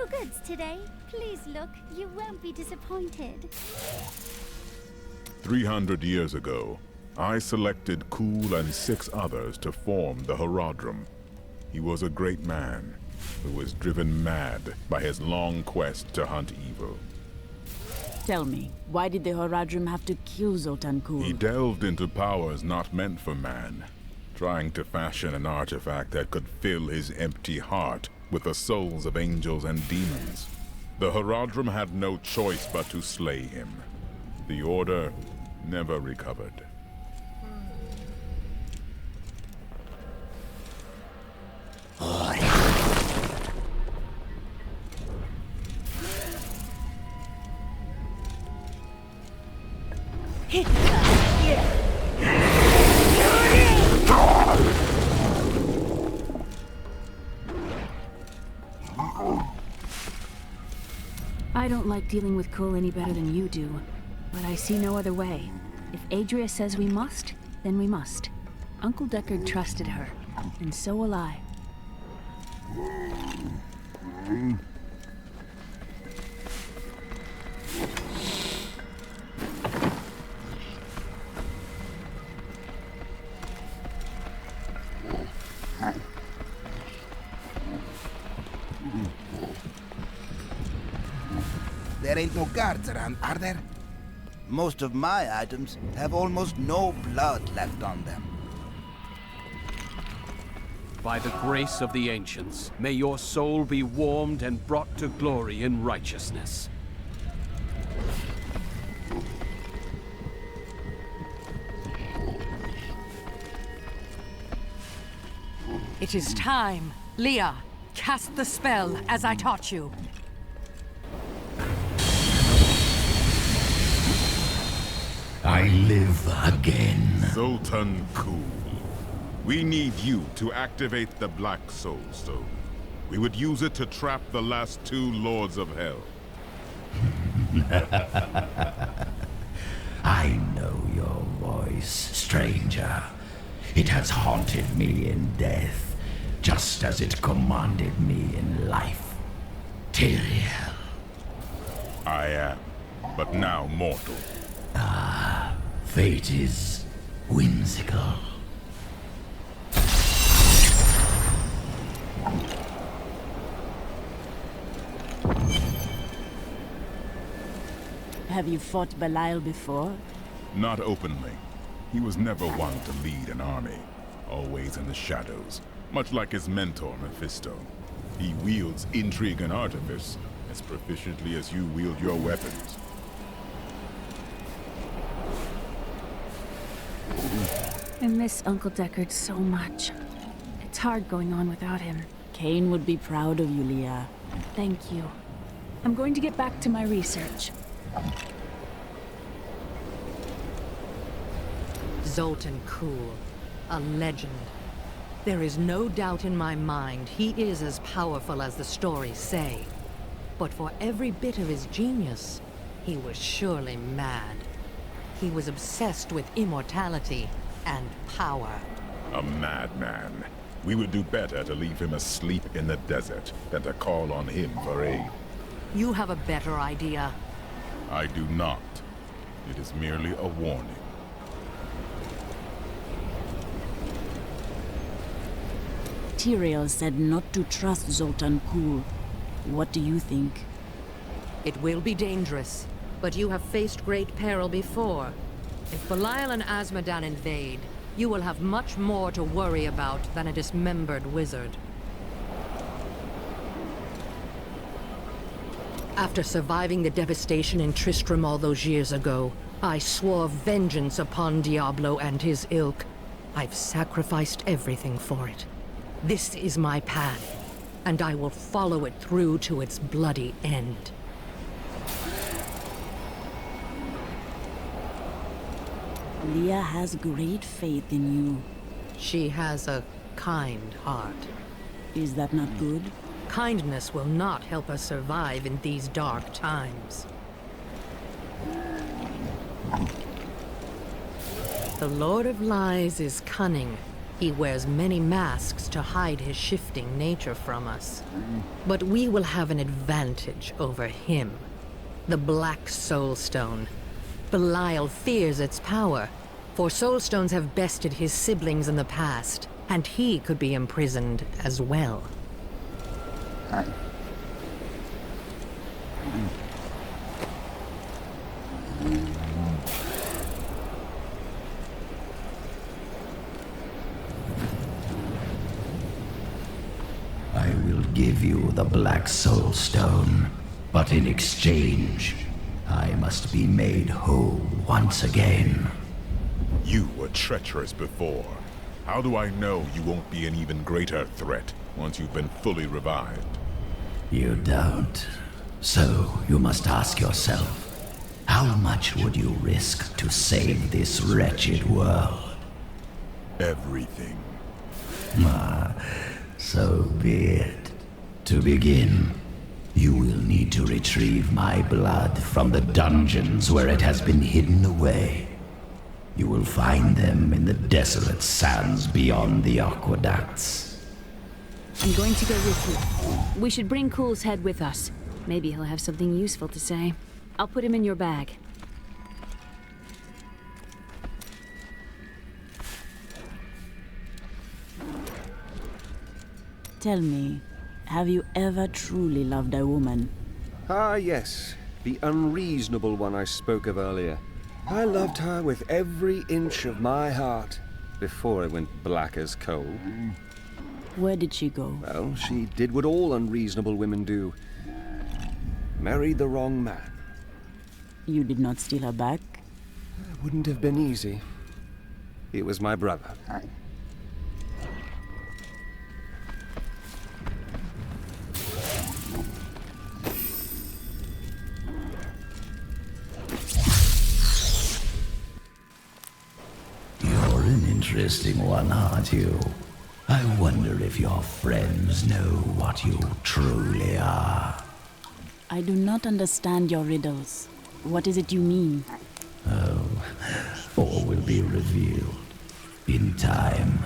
goods today. Please look, you won't be disappointed. 300 years ago, I selected Kul and 6 others to form the Horadrim. He was a great man who was driven mad by his long quest to hunt evil. Tell me, why did the Horadrim have to kill Zoltan Kul? He delved into powers not meant for man, trying to fashion an artifact that could fill his empty heart with the souls of angels and demons. The Horadrim had no choice but to slay him. The Order never recovered. I don't like dealing with Kul any better than you do, but I see no other way. If Adria says we must, then we must. Uncle Deckard trusted her, and so will I. There ain't no guards around, are there? Most of my items have almost no blood left on them. By the grace of the ancients, may your soul be warmed and brought to glory in righteousness. It is time. Leah, cast the spell as I taught you. I live again. Zoltan Kul. We need you to activate the Black Soul Stone. We would use it to trap the last 2 Lords of Hell. I know your voice, stranger. It has haunted me in death, just as it commanded me in life. Tyrael. I am, but now mortal. Fate is whimsical. Have you fought Belial before? Not openly. He was never one to lead an army, always in the shadows, much like his mentor, Mephisto. He wields intrigue and artifice as proficiently as you wield your weapons. I miss Uncle Deckard so much. It's hard going on without him. Cain would be proud of you, Leah. Thank you. I'm going to get back to my research. Zoltan Kul, a legend. There is no doubt in my mind he is as powerful as the stories say. But for every bit of his genius, he was surely mad. He was obsessed with immortality and power. A madman. We would do better to leave him asleep in the desert than to call on him for aid. You have a better idea. I do not. It is merely a warning. Tyrael said not to trust Zoltan Kul. What do you think? It will be dangerous, but you have faced great peril before. If Belial and Azmodan invade, you will have much more to worry about than a dismembered wizard. After surviving the devastation in Tristram all those years ago, I swore vengeance upon Diablo and his ilk. I've sacrificed everything for it. This is my path, and I will follow it through to its bloody end. Leah has great faith in you. She has a kind heart. Is that not good? Kindness will not help us survive in these dark times. The Lord of Lies is cunning, He wears many masks to hide his shifting nature from us. But we will have an advantage over him. The Black Soul Stone. Belial fears its power, for Soul Stones have bested his siblings in the past, and he could be imprisoned as well. I will give you the Black Soul Stone, but in exchange, I must be made whole once again. You were treacherous before. How do I know you won't be an even greater threat once you've been fully revived? You don't. So you must ask yourself, how much would you risk to save this wretched world? Everything. So be it. To begin, you will need to retrieve my blood from the dungeons where it has been hidden away. You will find them in the desolate sands beyond the aqueducts. I'm going to go with you. We should bring Cool's head with us. Maybe he'll have something useful to say. I'll put him in your bag. Tell me, have you ever truly loved a woman? Ah, yes. The unreasonable one I spoke of earlier. I loved her with every inch of my heart before it went black as coal. Where did she go? Well, she did what all unreasonable women do. Married the wrong man. You did not steal her back? It wouldn't have been easy. It was my brother. You're an interesting one, aren't you? I wonder if your friends know what you truly are. I do not understand your riddles. What is it you mean? Oh, all will be revealed in time.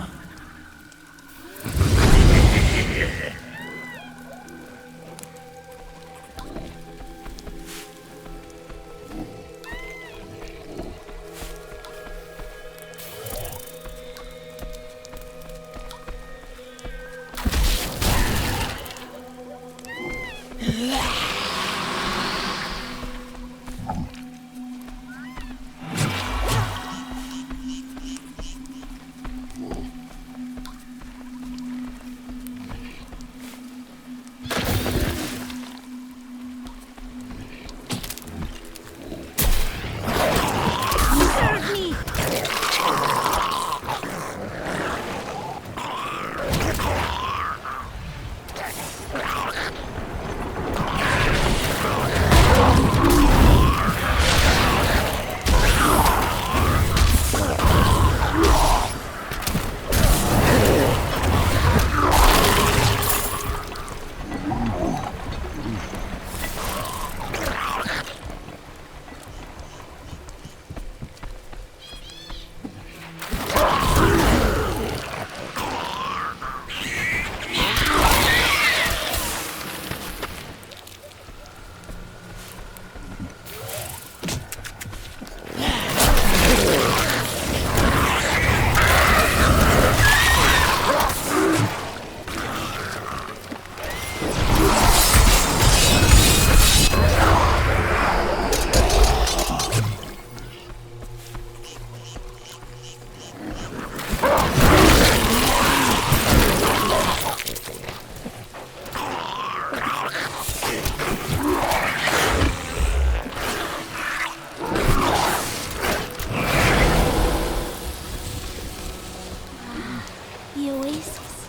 The oasis.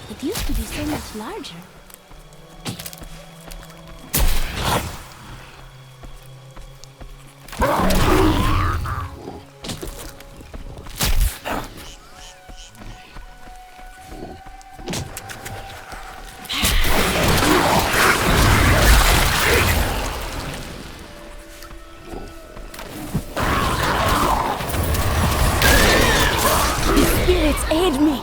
It used to be so much larger. Spirits aid me!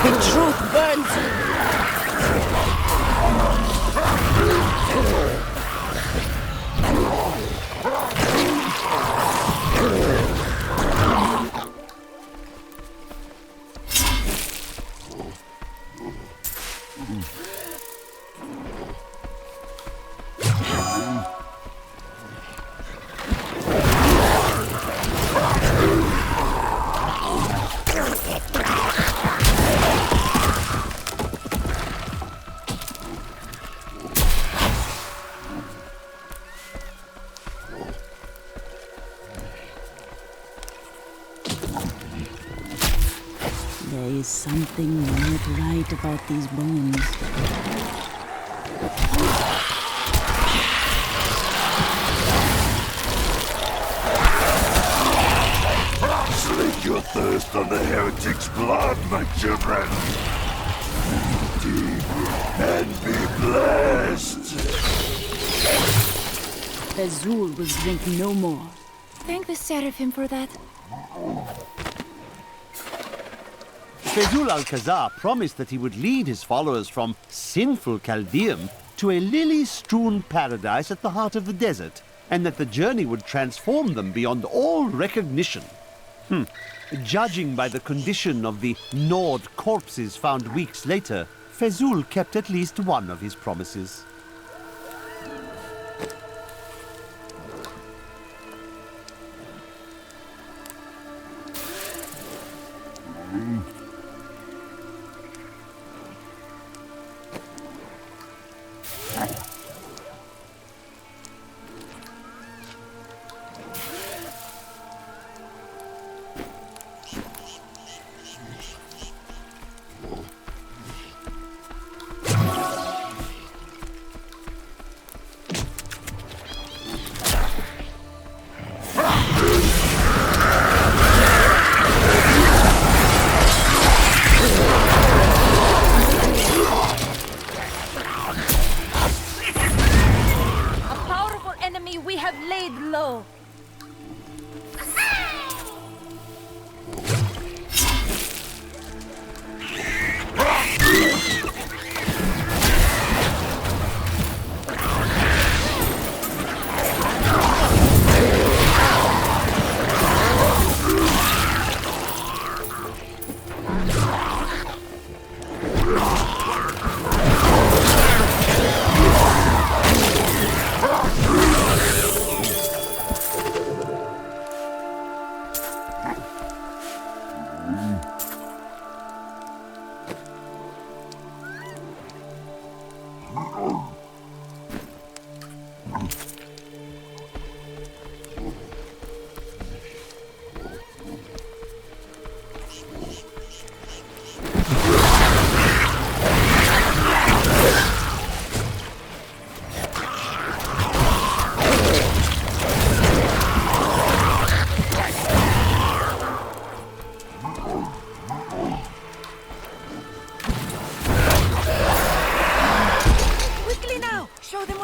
The truth burns. There is something not right about these bones. Slake your thirst on the heretic's blood, my children. Deep and be blessed. Azul will drink no more. Thank the Seraphim for that. Fezul Alcazar promised that he would lead his followers from sinful Chaldeum to a lily-strewn paradise at the heart of the desert, and that the journey would transform them beyond all recognition. Judging by the condition of the gnawed corpses found weeks later, Fezul kept at least one of his promises. We have laid low.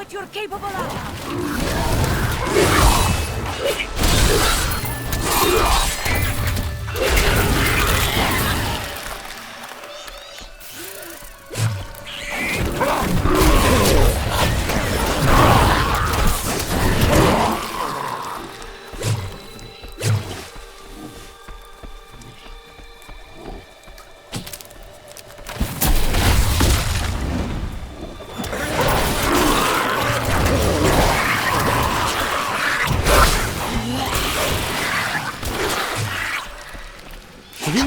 You're capable of.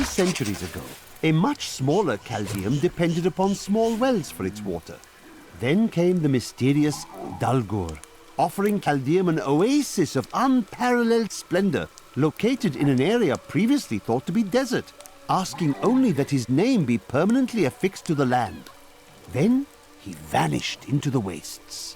Centuries ago, a much smaller Chaldeum depended upon small wells for its water. Then came the mysterious Dalgur, offering Chaldeum an oasis of unparalleled splendor, located in an area previously thought to be desert, asking only that his name be permanently affixed to the land. Then he vanished into the wastes.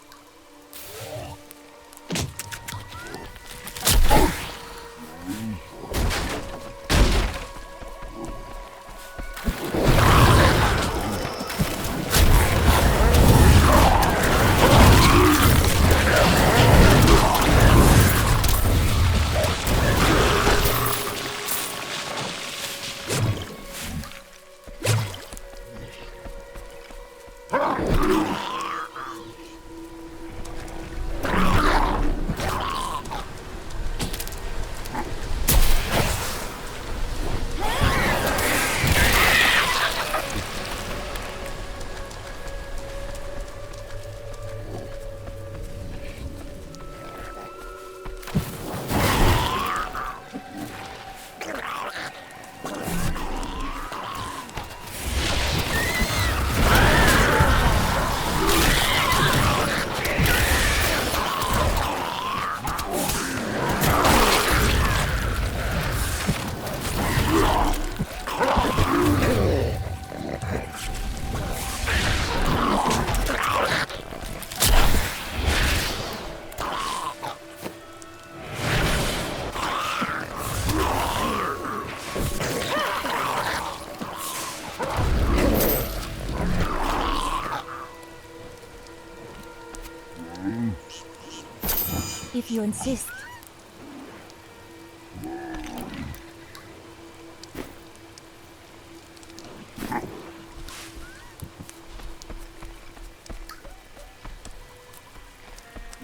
if you insist.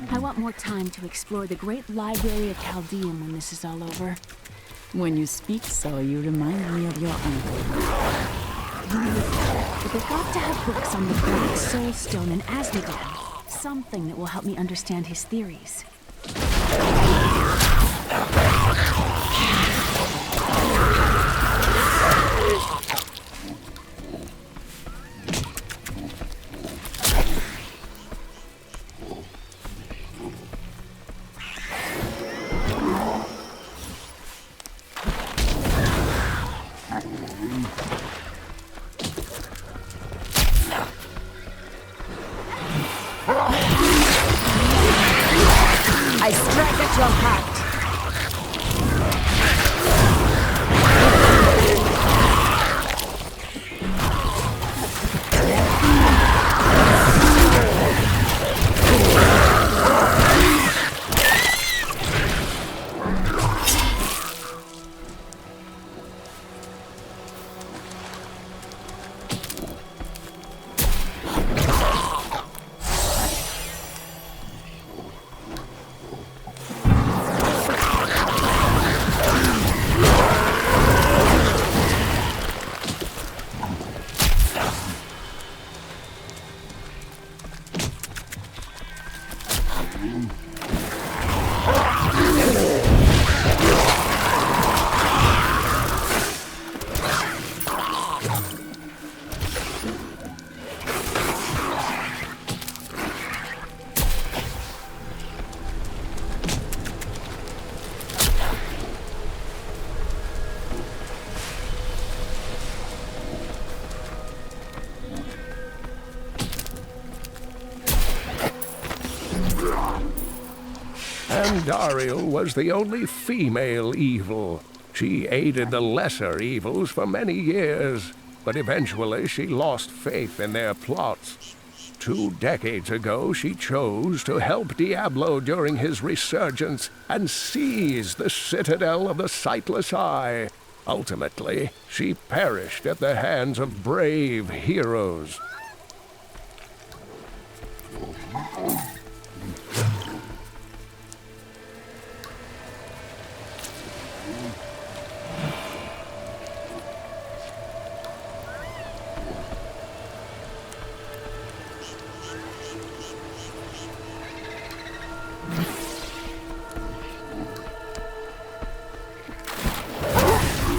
I want more time to explore the great library of Chaldean when this is all over. When you speak so, you remind me of your uncle. But they've got to have books on the Black Soul Stone and Asmodad. Something that will help me understand his theories. I strike at your heart. Andariel was the only female evil. She aided the lesser evils for many years, but eventually she lost faith in their plots. 2 decades ago, she chose to help Diablo during his resurgence and seize the citadel of the Sightless Eye. Ultimately, she perished at the hands of brave heroes.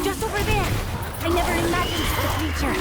Just over there! I never imagined such a creature.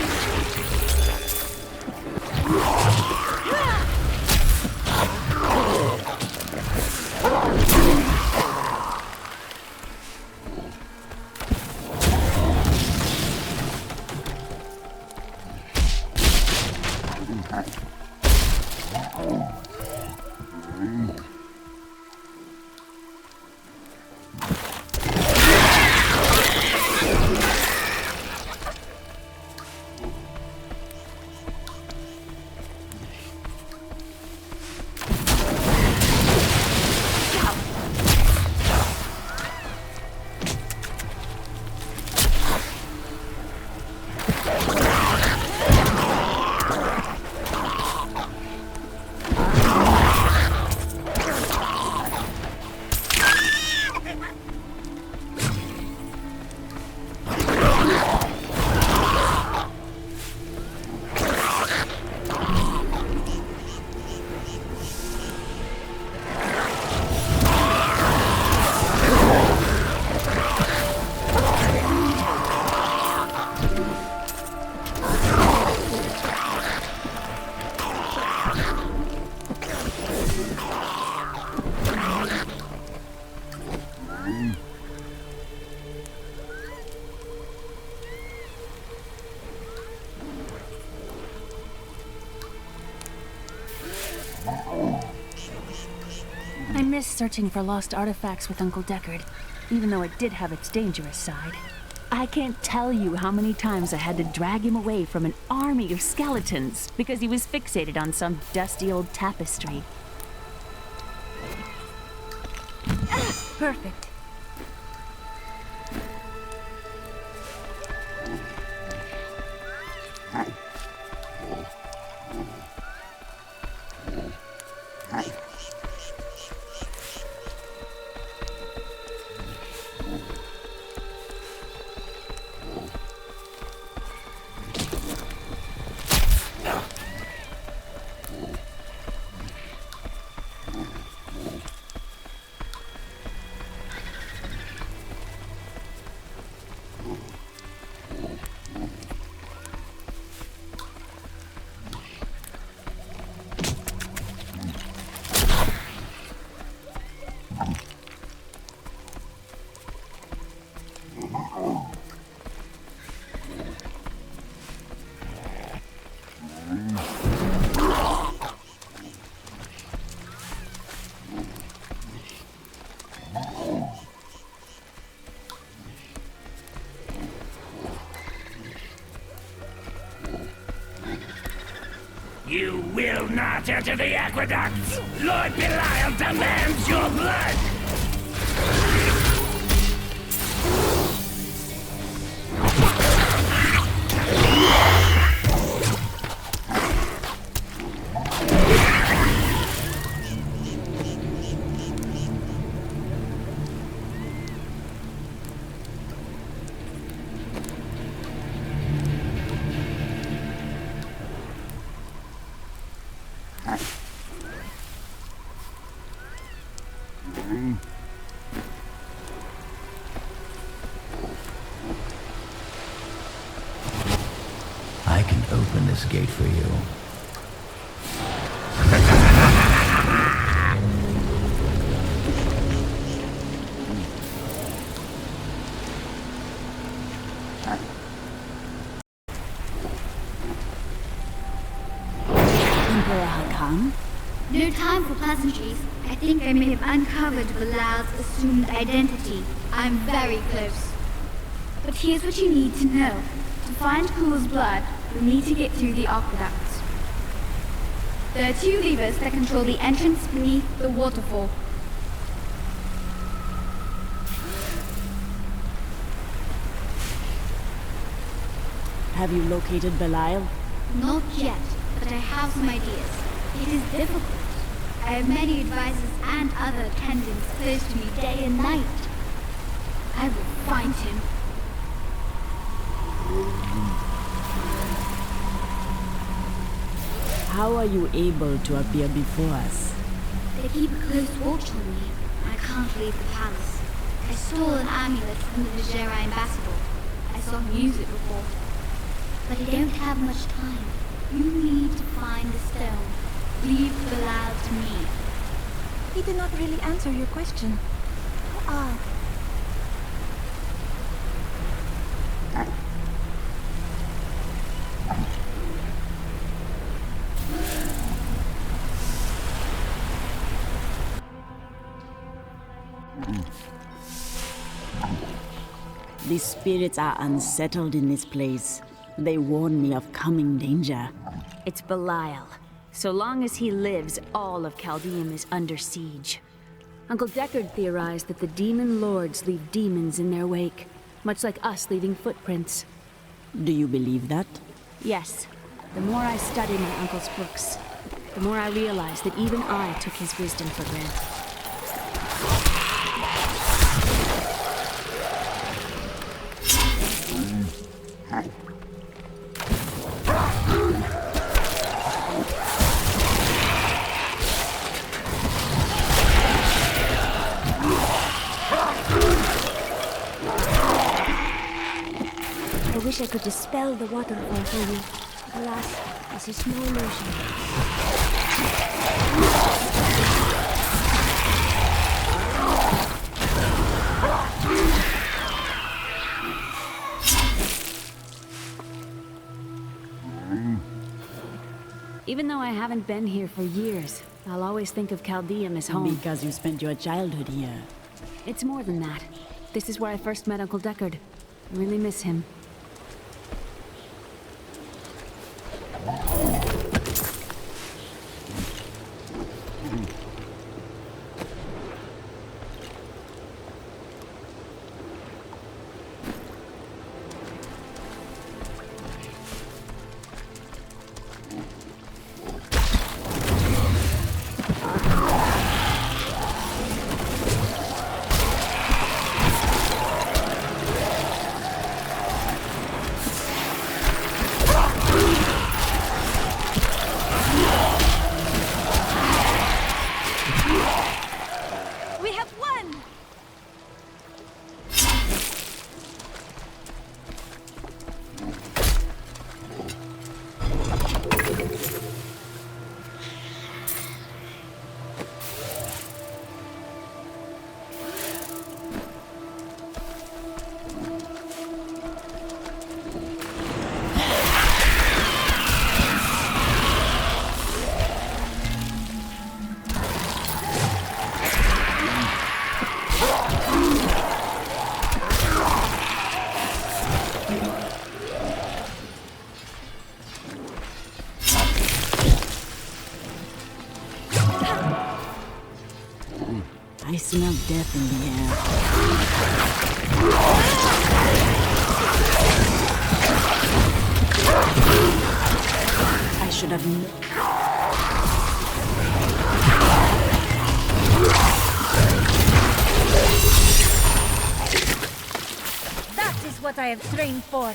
I miss searching for lost artifacts with Uncle Deckard, even though it did have its dangerous side. I can't tell you how many times I had to drag him away from an army of skeletons because he was fixated on some dusty old tapestry. Perfect. You will not enter the aqueducts! Lord Belial demands your blood! I can open this gate for you. Emperor Hakan? No time for pleasantries. I think I may have uncovered Bilal's assumed identity. I'm very close. But here's what you need to know. To find Kul's blood, you'll need to get through the aqueducts. There are 2 levers that control the entrance beneath the waterfall. Have you located Belial? Not yet, but I have some ideas. It is difficult. I have many advisors and other attendants close to me day and night. I will find him. How are you able to appear before us? They keep a close watch on me. I can't leave the palace. I stole an amulet from the Vajera ambassador. I saw him use it before. But I don't have much time. You need to find the stone. Leave Bilal to me. He did not really answer your question. How odd. The spirits are unsettled in this place. They warn me of coming danger. It's Belial. So long as he lives, all of Chaldeum is under siege. Uncle Deckard theorized that the demon lords leave demons in their wake, much like us leaving footprints. Do you believe that? Yes. The more I study my uncle's books, the more I realize that even I took his wisdom for granted. I wish I could dispel the waterfall for you. Alas, this is no illusion. Even though I haven't been here for years, I'll always think of Chaldeum as home. Because you spent your childhood here. It's more than that. This is where I first met Uncle Deckard. I really miss him. I smell death in the air. I should have That is what I have trained for.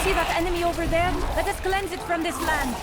See that enemy over there? Let us cleanse it from this land.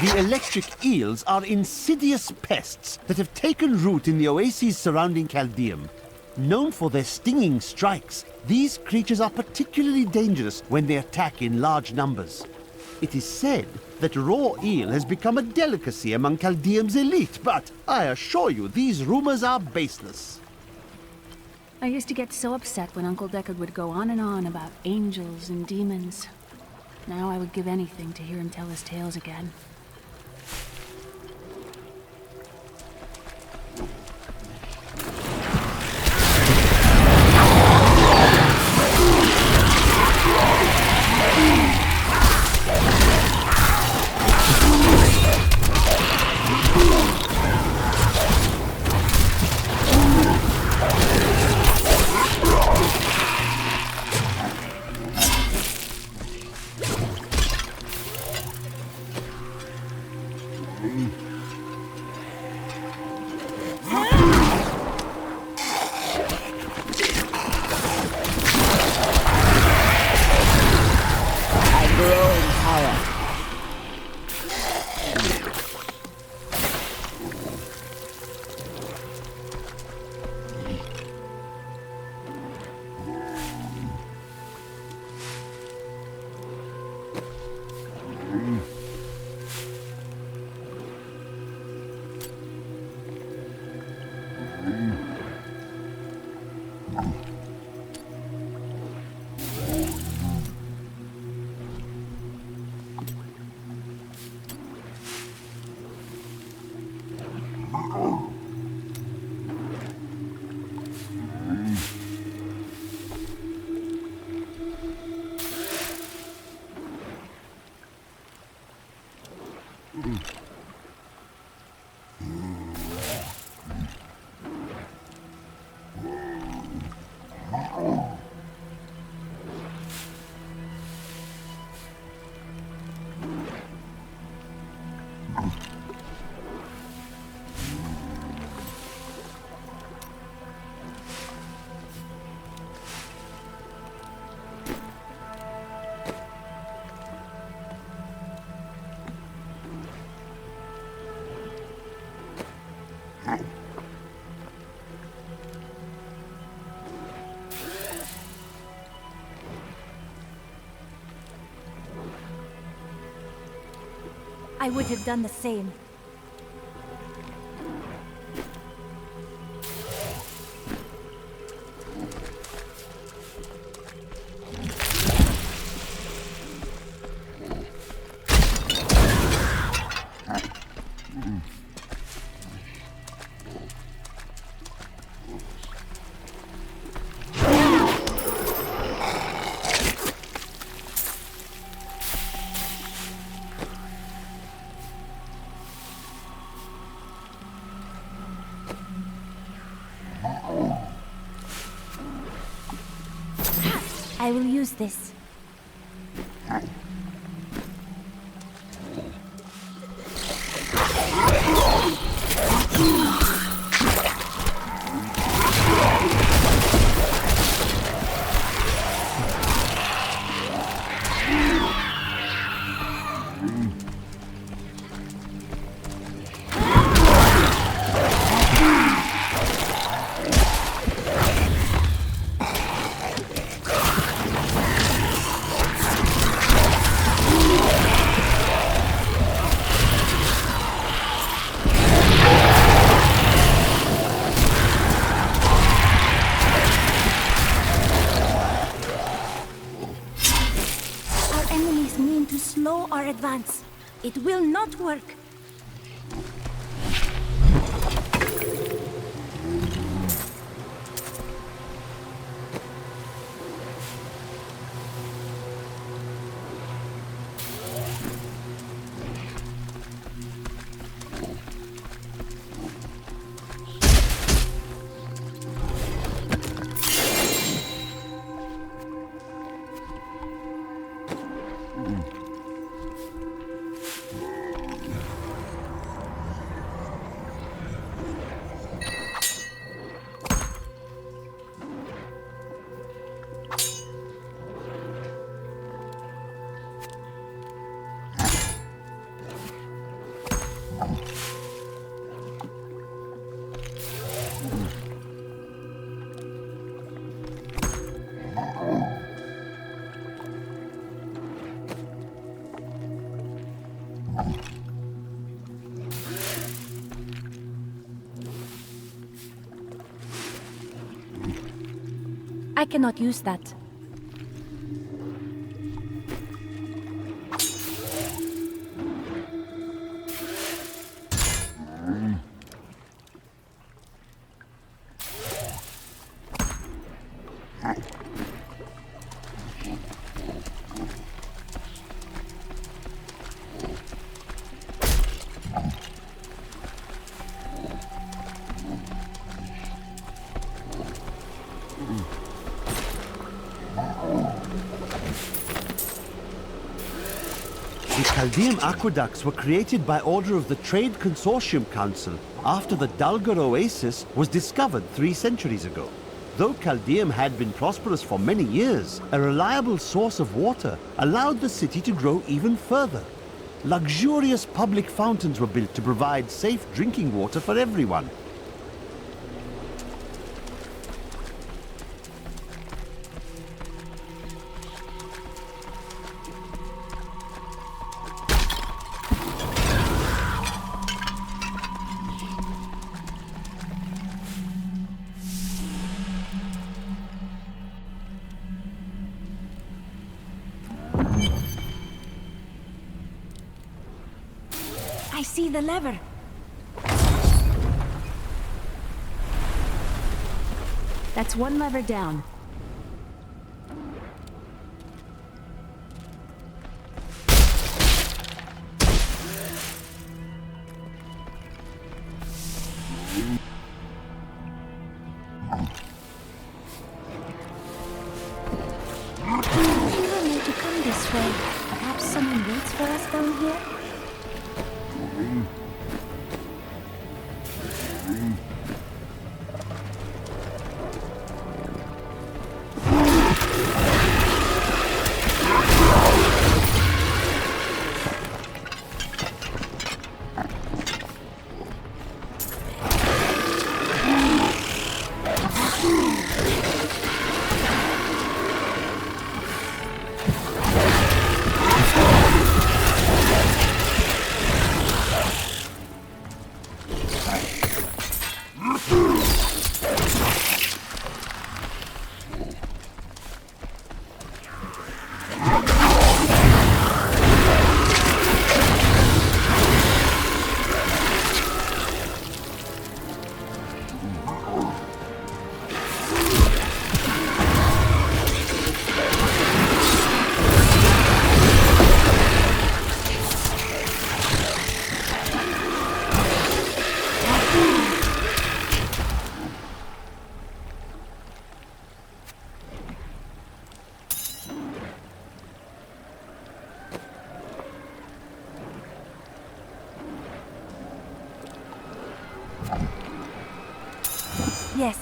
The electric eels are insidious pests that have taken root in the oases surrounding Caldeum. Known for their stinging strikes, these creatures are particularly dangerous when they attack in large numbers. It is said that raw eel has become a delicacy among Caldeum's elite, but I assure you these rumors are baseless. I used to get so upset when Uncle Deckard would go on and on about angels and demons. Now I would give anything to hear him tell his tales again. I would have done the same. I will use this. Slow our advance. It will not work. I cannot use that. The Chaldean aqueducts were created by order of the Trade Consortium Council after the Dulgur Oasis was discovered 3 centuries ago. Though Chaldeum had been prosperous for many years, a reliable source of water allowed the city to grow even further. Luxurious public fountains were built to provide safe drinking water for everyone. I see the lever. That's one lever down. We were made to come this way. Perhaps someone waits for us down here? Yes.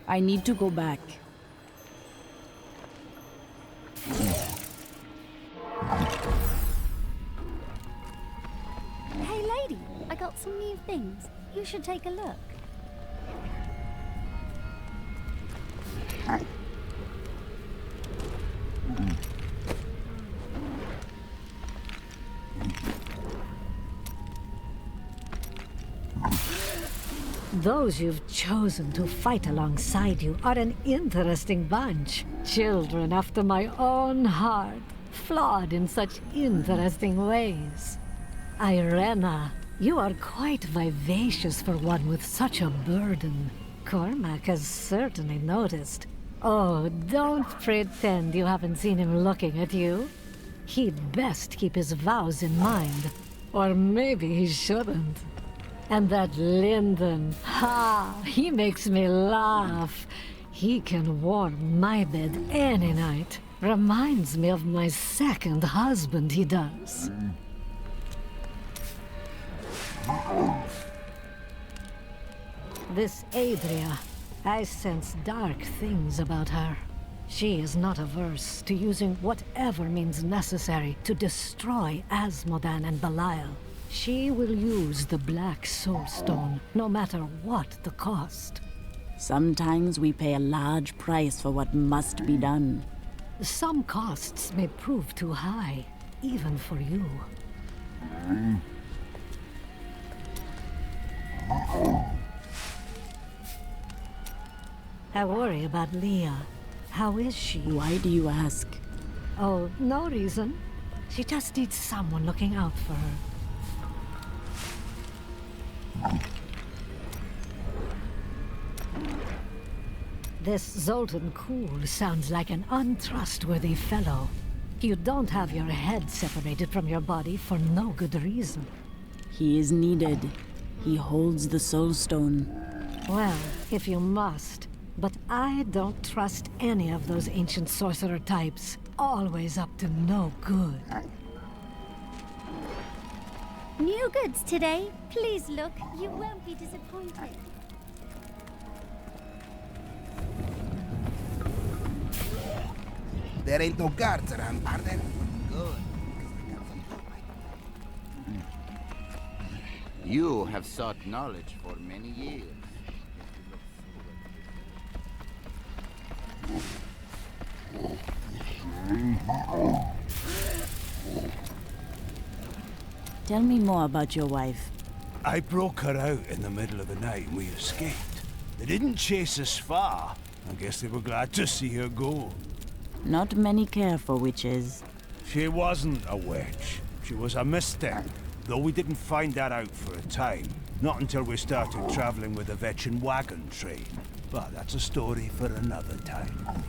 I need to go back. Hey lady, I got some new things. You should take a look. Those you've chosen to fight alongside you are an interesting bunch. Children after my own heart, flawed in such interesting ways. Irena, you are quite vivacious for one with such a burden. Cormac has certainly noticed. Oh, don't pretend you haven't seen him looking at you. He'd best keep his vows in mind. Or maybe he shouldn't. And that Lyndon, he makes me laugh. He can warm my bed any night. Reminds me of my second husband, he does. This Adria, I sense dark things about her. She is not averse to using whatever means necessary to destroy Asmodan and Belial. She will use the Black Soulstone, no matter what the cost. Sometimes we pay a large price for what must be done. Some costs may prove too high, even for you. I worry about Leah. How is she? Why do you ask? Oh, no reason. She just needs someone looking out for her. This Zoltan Kuhl sounds like an untrustworthy fellow. You don't have your head separated from your body for no good reason. He is needed. He holds the Soulstone. Well, if you must. But I don't trust any of those ancient sorcerer types. Always up to no good. New goods today. Please look. You won't be disappointed. There ain't no guards around, are there? Good. You have sought knowledge for many years. Tell me more about your wife. I broke her out in the middle of the night and we escaped. They didn't chase us far. I guess they were glad to see her go. Not many care for witches. She wasn't a witch. She was a mystic. Though we didn't find that out for a time. Not until we started traveling with the Vetchin wagon train. But that's a story for another time.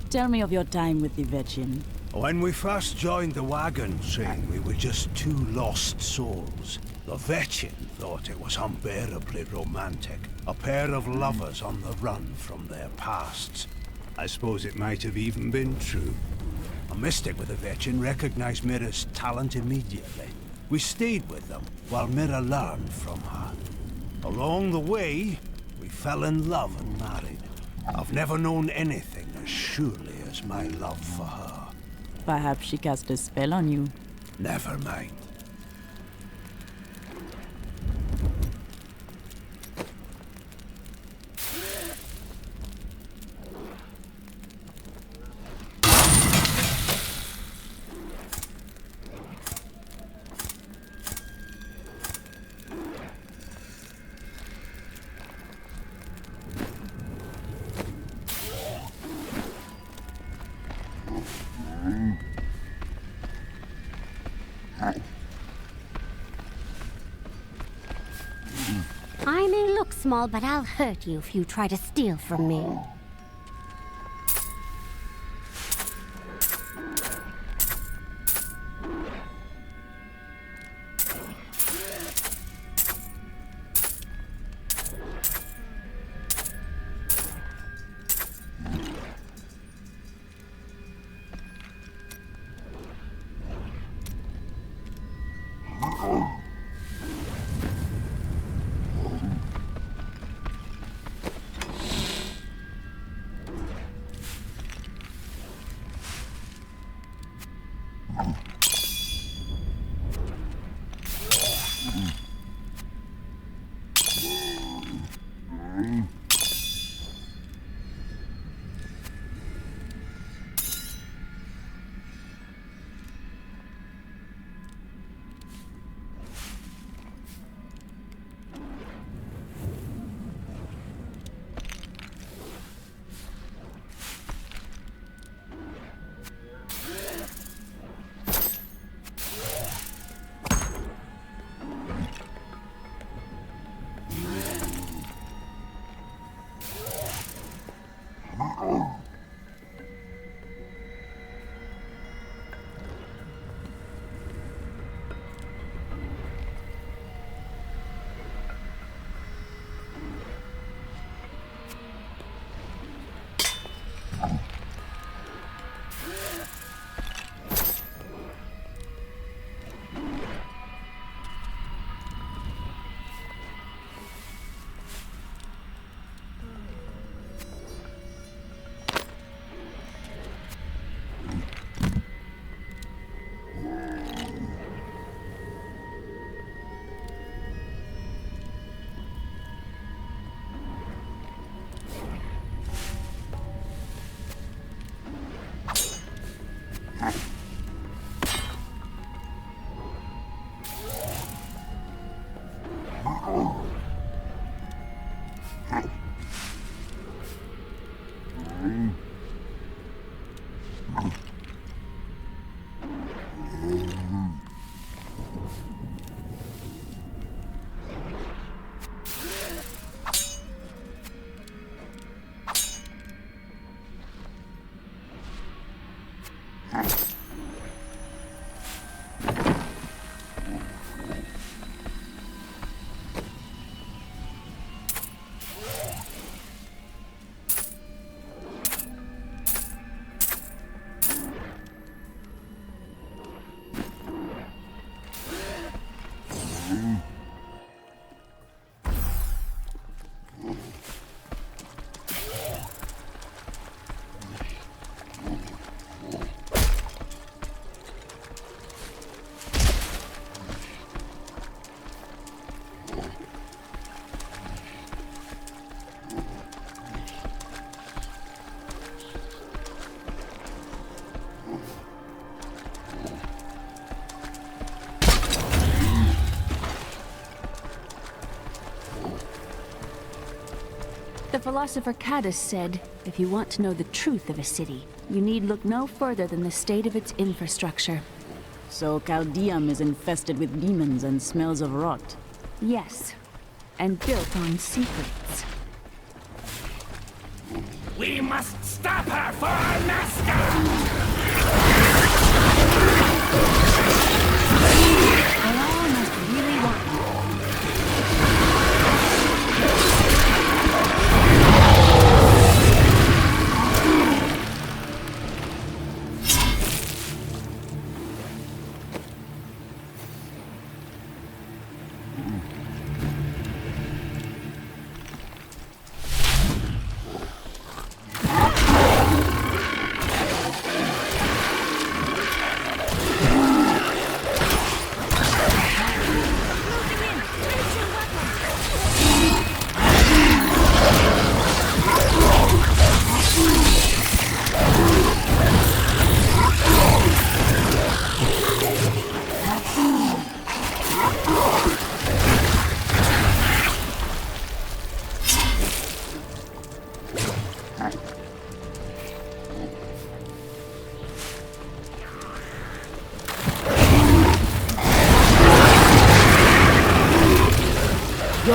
Tell me of your time with the Vetchin. When we first joined the wagon train, we were just two lost souls. The Vetchin thought it was unbearably romantic. A pair of lovers on the run from their pasts. I suppose it might have even been true. A mystic with the Vetchin recognized Mira's talent immediately. We stayed with them while Mira learned from her. Along the way, we fell in love and married. I've never known anything as as surely as my love for her. Perhaps she cast a spell on you. Never mind. I may look small, but I'll hurt you if you try to steal from me. The philosopher Caddis said, if you want to know the truth of a city, you need look no further than the state of its infrastructure. So Caldeum is infested with demons and smells of rot. Yes, and built on secrets. We must stop her for our master! Alana must really want you.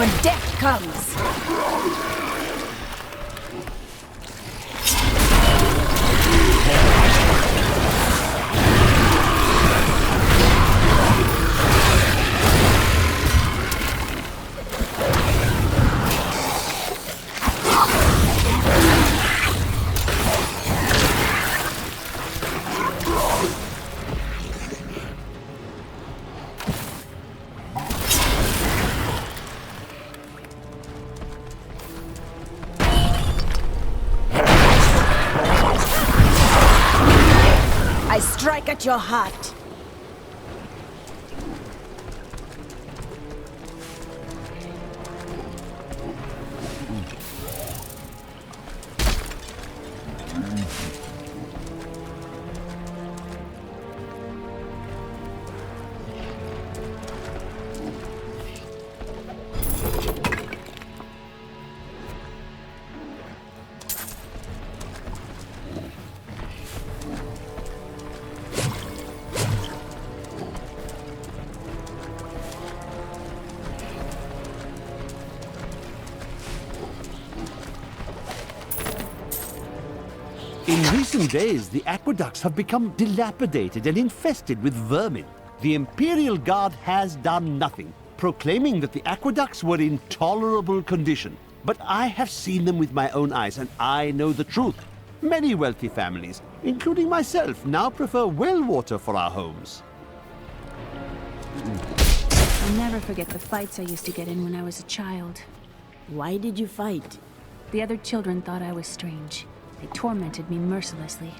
Your death comes! I strike at your heart. In recent days, the aqueducts have become dilapidated and infested with vermin. The Imperial Guard has done nothing, proclaiming that the aqueducts were in tolerable condition. But I have seen them with my own eyes, and I know the truth. Many wealthy families, including myself, now prefer well water for our homes. I'll never forget the fights I used to get in when I was a child. Why did you fight? The other children thought I was strange. They tormented me mercilessly.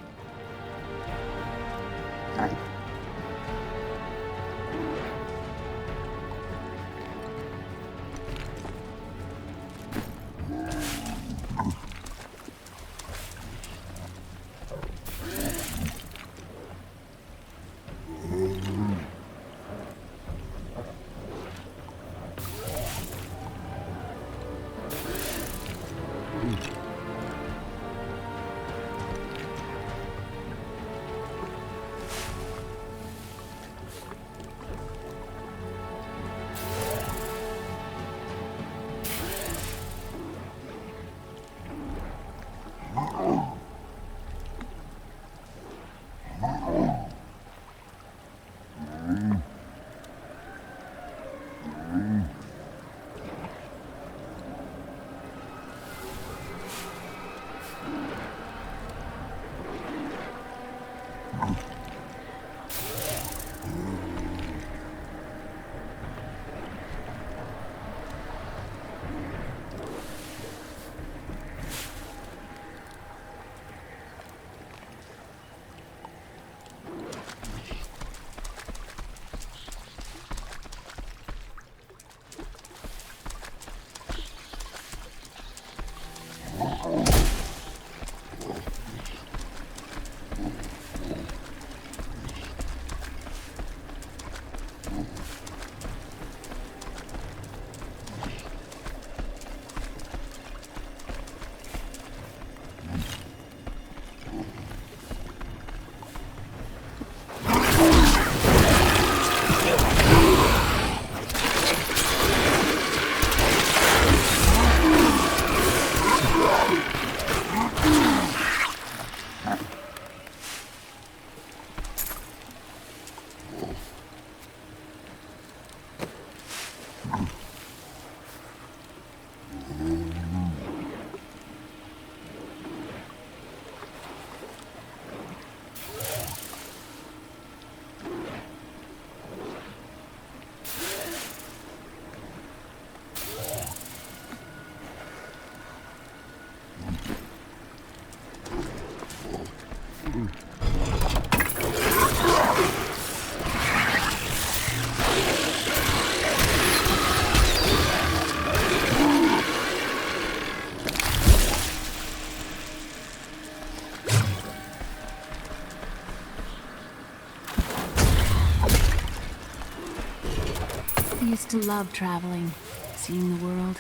I used to love traveling, seeing the world.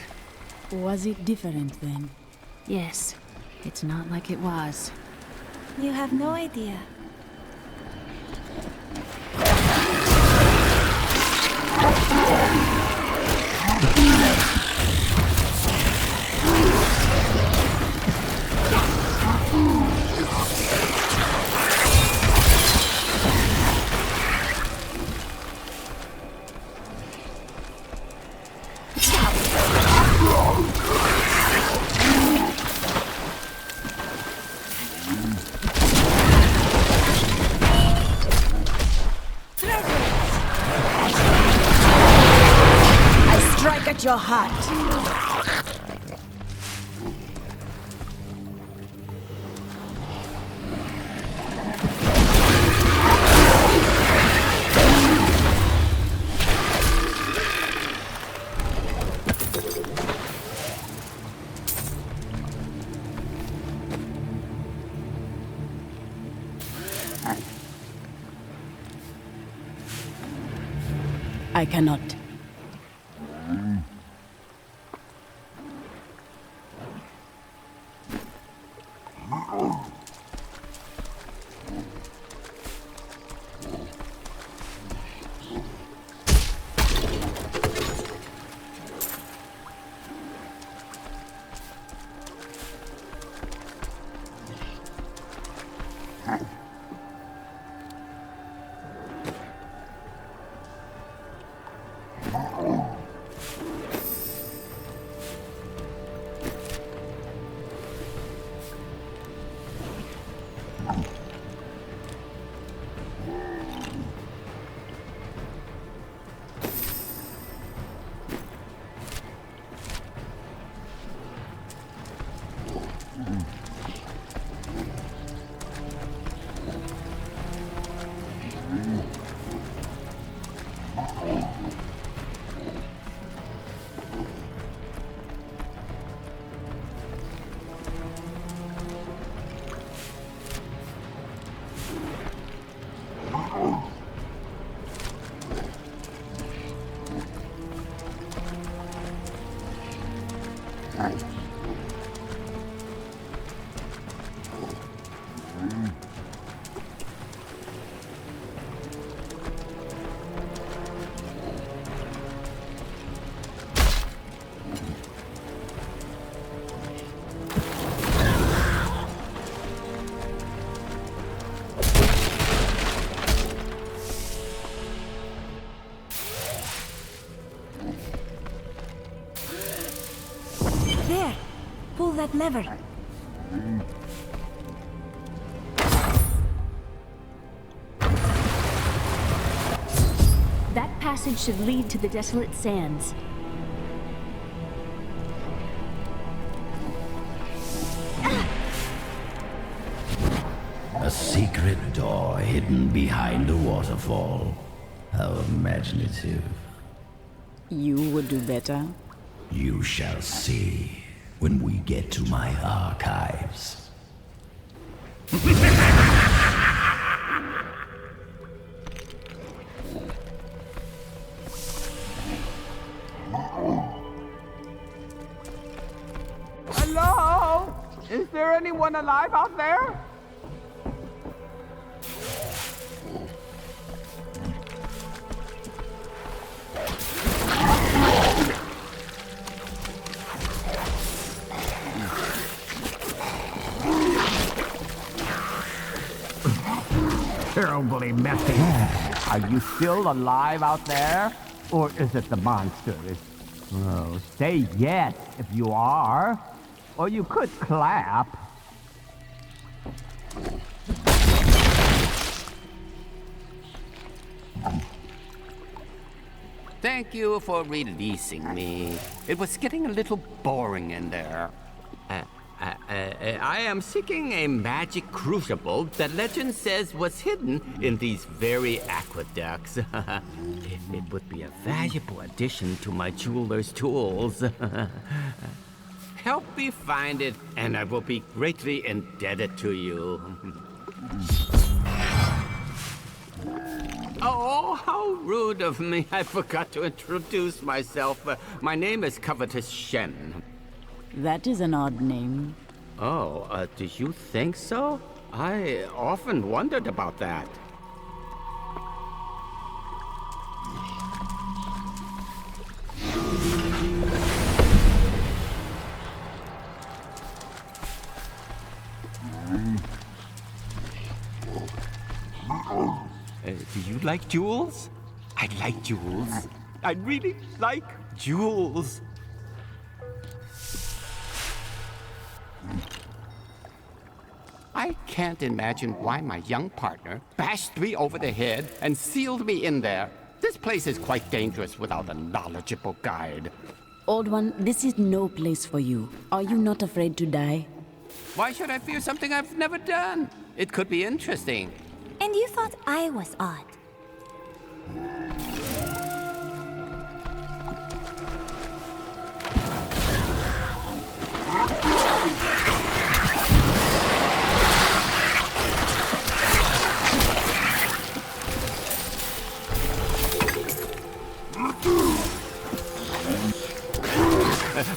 Was it different then? Yes, it's not like it was. You have no idea. guard your heart. I cannot. There! Pull that lever. That passage should lead to the desolate sands. A secret door hidden behind a waterfall. How imaginative. You would do better. You shall see when we get to my archives. Hello? Is there anyone alive out there? Terribly messy. Are you still alive out there? Or is it the monster? Oh, say yes if you are. Or you could clap. Thank you for releasing me. It was getting a little boring in there. I am seeking a magic crucible that legend says was hidden in these very aqueducts. It would be a valuable addition to my jeweler's tools. Help me find it, and I will be greatly indebted to you. Oh, how rude of me. I forgot to introduce myself. My name is Covetous Shen. That is an odd name. Oh, do you think so? I often wondered about that. Do you like jewels? I like jewels. I really like jewels. I can't imagine why my young partner bashed me over the head and sealed me in there. This place is quite dangerous without a knowledgeable guide. Old One, this is no place for you. Are you not afraid to die? Why should I fear something I've never done? It could be interesting. And you thought I was odd.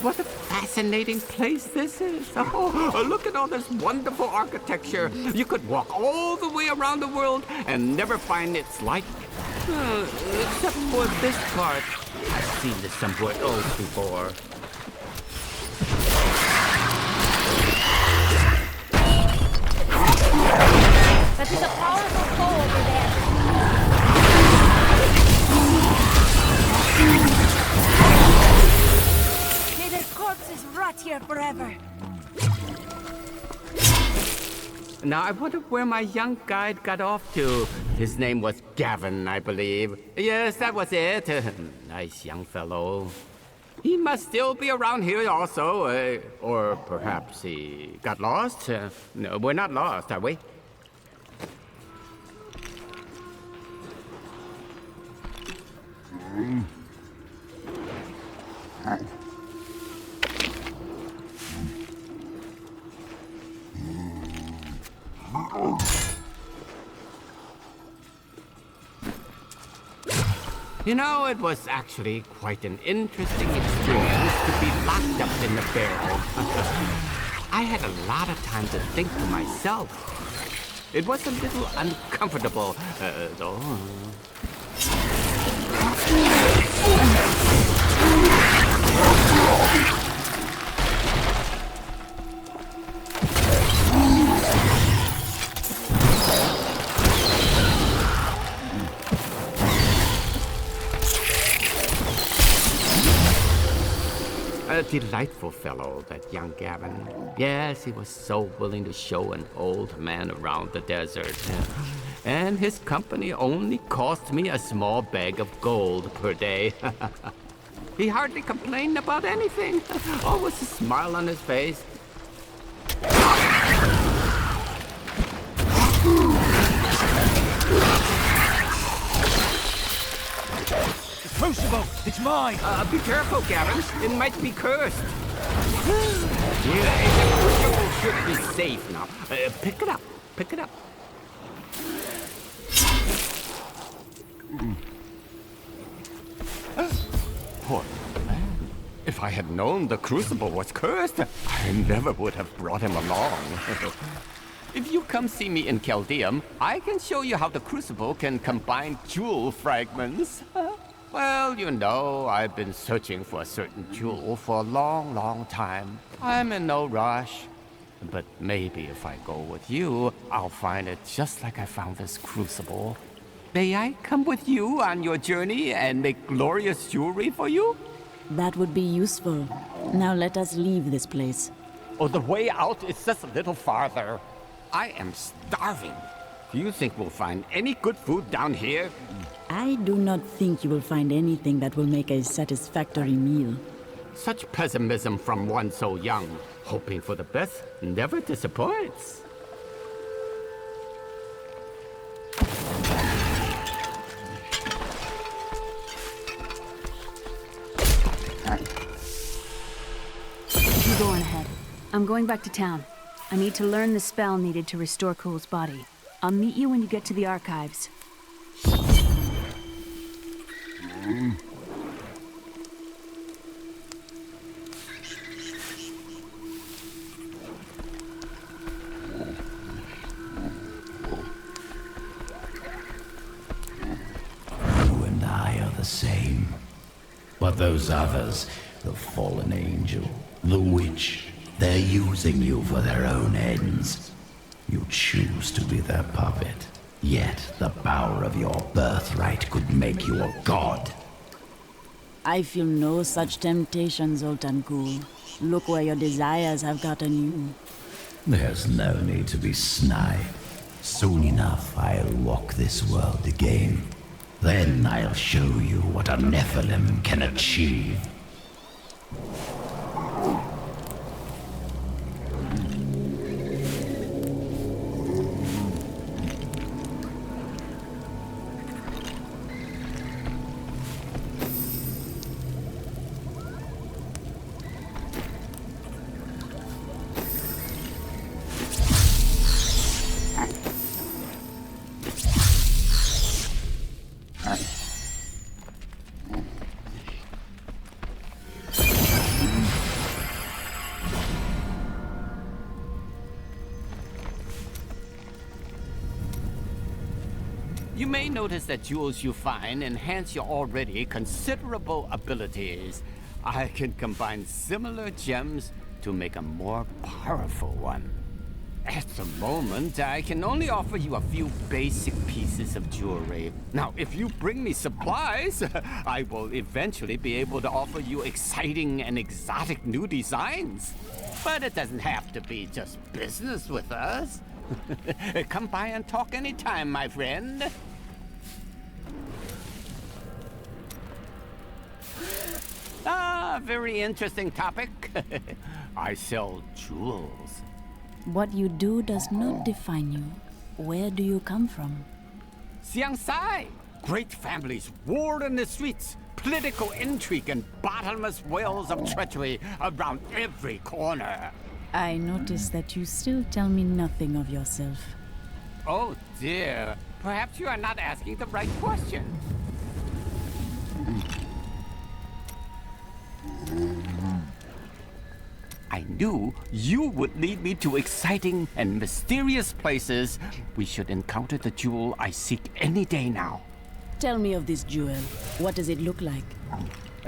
What a fascinating place this is. Oh, look at all this wonderful architecture. You could walk all the way around the world and never find its like. Except for this part. I've seen this somewhere else before. That is a powerful foe over there. May their corpses rot here forever. Now, I wonder where my young guide got off to. His name was Gavin, I believe. Yes, that was it. Nice young fellow. He must still be around here also. Or perhaps he got lost. No, we're not lost, are we? You know, it was actually quite an interesting experience to be locked up in the barrel. I had a lot of time to think to myself. It was a little uncomfortable, though. A delightful fellow, that young Gavin. Yes, he was so willing to show an old man around the desert. And his company only cost me a small bag of gold per day. He hardly complained about anything. Always a smile on his face. Crucible! It's mine! Be careful, Gavin. It might be cursed. Yeah, the crucible should be safe now. Pick it up. Pick it up. Poor man. If I had known the crucible was cursed, I never would have brought him along. If you come see me in Chaldeum, I can show you how the crucible can combine jewel fragments. Well, you know, I've been searching for a certain jewel for a long, long time. I'm in no rush. But maybe if I go with you, I'll find it just like I found this crucible. May I come with you on your journey and make glorious jewelry for you? That would be useful. Now let us leave this place. Oh, the way out is just a little farther. I am starving. Do you think we'll find any good food down here? I do not think you will find anything that will make a satisfactory meal. Such pessimism from one so young. Hoping for the best never disappoints. You go on ahead. I'm going back to town. I need to learn the spell needed to restore Cool's body. I'll meet you when you get to the archives. Same. But those others, the fallen angel, the witch, they're using you for their own ends. You choose to be their puppet, yet the power of your birthright could make you a god. I feel no such temptation, Zoltan Kul. Look where your desires have gotten you. There's no need to be snide. Soon enough, I'll walk this world again. Then I'll show you what a Nephilim can achieve. You may notice that jewels you find enhance your already considerable abilities. I can combine similar gems to make a more powerful one. At the moment, I can only offer you a few basic pieces of jewelry. Now, if you bring me supplies, I will eventually be able to offer you exciting and exotic new designs. But it doesn't have to be just business with us. Come by and talk anytime, my friend. Ah, very interesting topic. I sell jewels. What you do does not define you. Where do you come from? Xiangsai! Great families warred in the streets. Political intrigue and bottomless wells of treachery around every corner. I notice that you still tell me nothing of yourself. Oh dear. Perhaps you are not asking the right question. I knew you would lead me to exciting and mysterious places. We should encounter the jewel I seek any day now. Tell me of this jewel. What does it look like?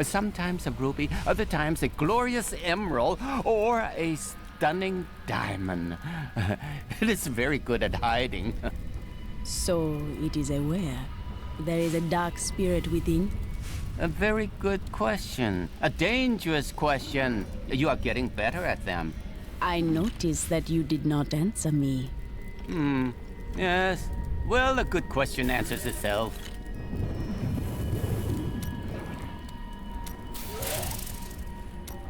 Sometimes a ruby, other times a glorious emerald, or a stunning diamond. It is very good at hiding. So it is aware. There is a dark spirit within? A very good question. A dangerous question. You are getting better at them. I noticed that you did not answer me. Yes. Well, a good question answers itself.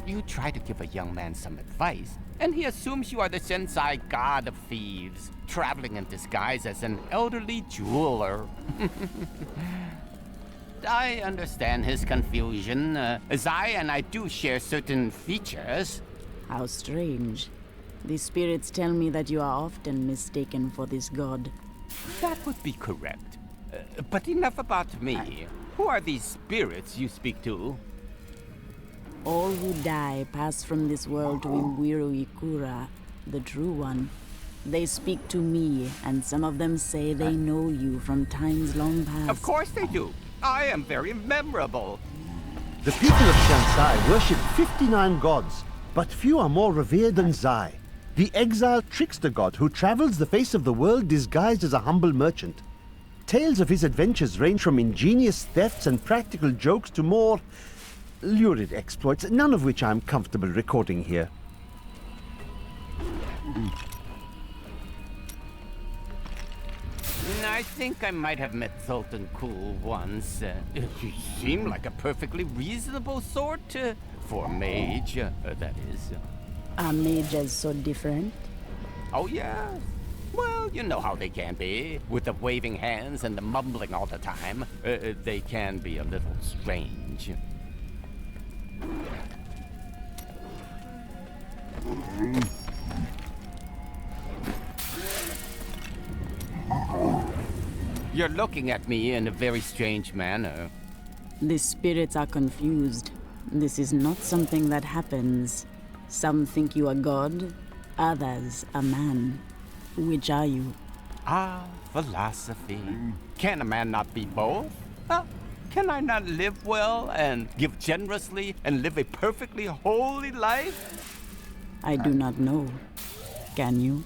You try to give a young man some advice, and he assumes you are the Sensei god of thieves, traveling in disguise as an elderly jeweler. I understand his confusion, as I do share certain features. How strange. The spirits tell me that you are often mistaken for this god. That would be correct. But enough about me. Who are these spirits you speak to? All who die pass from this world to Imwiru Ikura, the true one. They speak to me, and some of them say they know you from times long past. Of course they do. I am very memorable. The people of Shansai worship 59 gods, but few are more revered than Zai, the exiled trickster god who travels the face of the world disguised as a humble merchant. Tales of his adventures range from ingenious thefts and practical jokes to more lurid exploits, none of which I'm comfortable recording here. I think I might have met Sultan Kul once. He seemed like a perfectly reasonable sort, for a mage, that is. Are mages so different? Oh, yes. Well, you know how they can be. With the waving hands and the mumbling all the time. They can be a little strange. You're looking at me in a very strange manner. The spirits are confused. This is not something that happens. Some think you a god, others a man. Which are you? Ah, philosophy. Can a man not be both? Huh? Can I not live well and give generously and live a perfectly holy life? I do not know. Can you?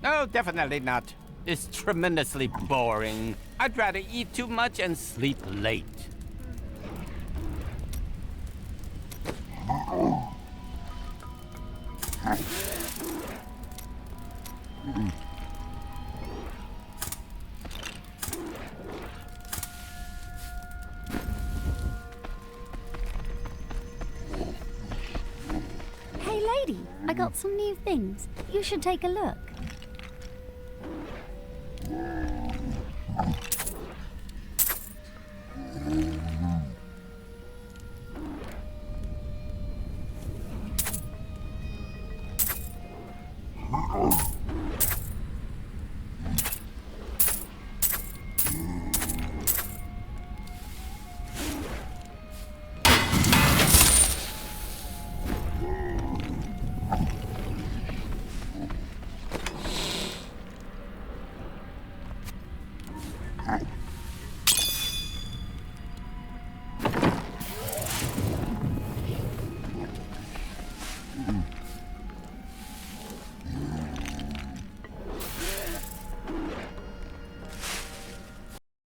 No, definitely not. It's tremendously boring. I'd rather eat too much and sleep late. got some new things. You should take a look.